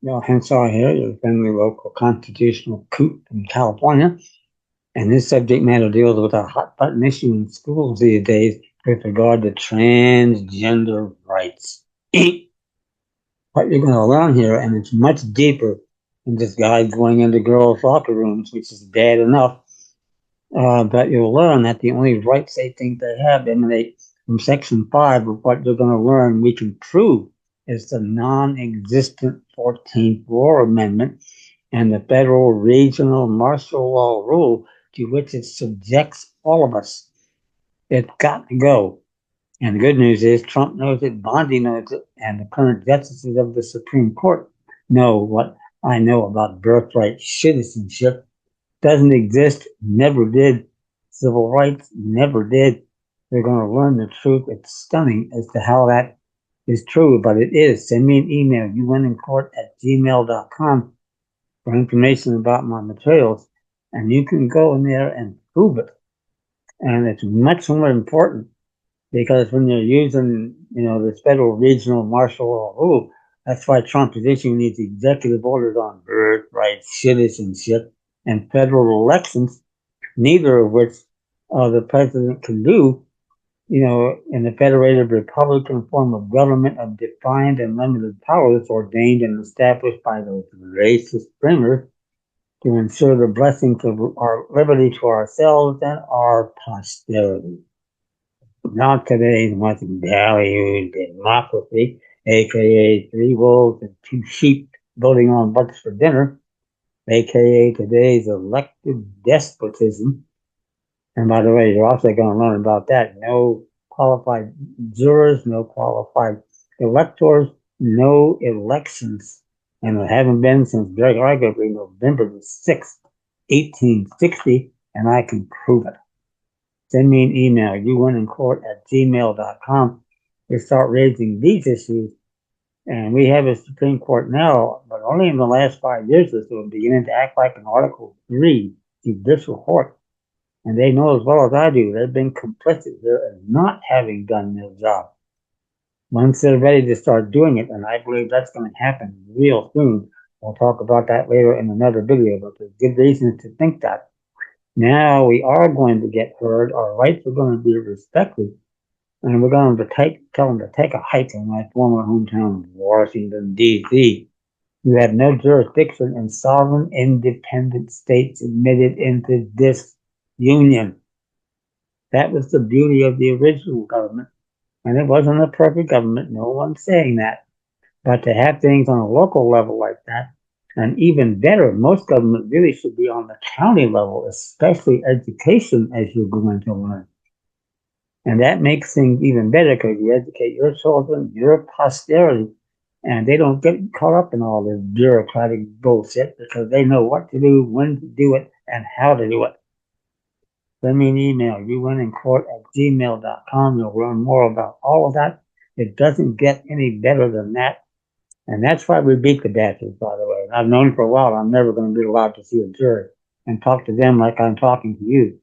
Henshaw here, your friendly local constitutional coot from California. And this subject matter deals with a hot button issue in schools these days with regard to transgender rights. What you're going to learn here, and it's much deeper than just guys going into girls' locker rooms, which is bad enough. But you'll learn that the only rights they think they have emanate from Section 5 of what you're going to learn we can prove is the non-existent 14th War Amendment and the federal regional martial law rule to which it subjects all of us. It's got to go. And the good news is Trump knows it, Bondi knows it, and the current justices of the Supreme Court know what I know about birthright citizenship. Doesn't exist, never did. Civil rights never did. They're going to learn the truth. It's stunning as to how that is true, but it is. Send me an email, uwinnincourt@gmail.com, for information about my materials, and you can go in there and prove it. And it's much more important because when you're using, this federal regional martial law rule, that's why Trump is issuing these executive orders on birthright citizenship and federal elections, neither of which the president can do, in the federated republican form of government of defined and limited powers ordained and established by those racist framers to ensure the blessings of our liberty to ourselves and our posterity. Not today's much valued democracy, aka three wolves and two sheep voting on what's for dinner, aka today's elected despotism. And by the way, you're also going to learn about that. No qualified jurors, no qualified electors, no elections. And there haven't been since arguably November the 6th, 1860, and I can prove it. Send me an email, uwinnincourt@gmail.com, to start raising these issues. And we have a Supreme Court now, but only in the last 5 years or so, beginning to act like an Article 3 judicial court. And they know as well as I do, they've been complicit there in not having done their job. Once they're ready to start doing it, and I believe that's going to happen real soon, we'll talk about that later in another video, but there's good reasons to think that. Now we are going to get heard, our rights are going to be respected, and we're going to tell them to take a hike in my former hometown of Washington, D.C. You have no jurisdiction in sovereign, independent states admitted into this union. That was the beauty of the original government, and it wasn't a perfect government, no one's saying that. But to have things on a local level like that, and even better, most government really should be on the county level, especially education, as you're going to learn. And that makes things even better because you educate your children, your posterity, and they don't get caught up in all this bureaucratic bullshit because they know what to do, when to do it, and how to do it. Send me an email, uwinnincourt@gmail.com. You'll learn more about all of that. It doesn't get any better than that. And that's why we beat the bastards, by the way. And I've known for a while I'm never going to be allowed to see a jury and talk to them like I'm talking to you.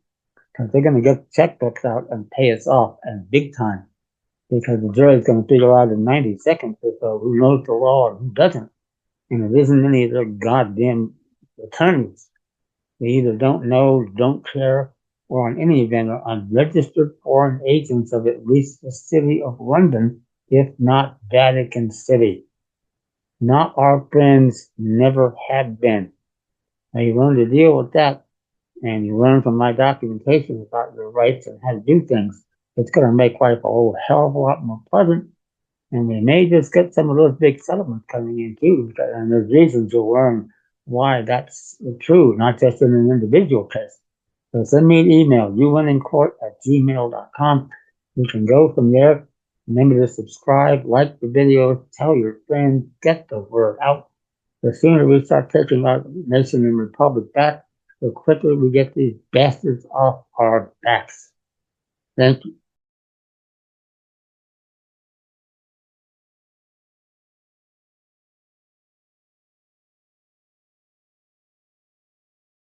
Because they're going to get checkbooks out and pay us off, and big time. Because the jury is going to figure out in 90 seconds or so who knows the law and who doesn't. And it isn't any of their goddamn attorneys. They either don't know, don't care, or in any event are unregistered foreign agents of at least the City of London, if not Vatican City. Not our friends, never have been. Now you learn to deal with that, and you learn from my documentation about your rights and how to do things. It's going to make life a whole hell of a lot more pleasant, and we may just get some of those big settlements coming in too, and there's reasons you'll learn why that's true, not just in an individual case. So send me an email, uwinnincourt@gmail.com. You can go from there. Remember to subscribe, like the video, tell your friends, get the word out. The sooner we start taking our nation and republic back, the quicker we get these bastards off our backs. Thank you.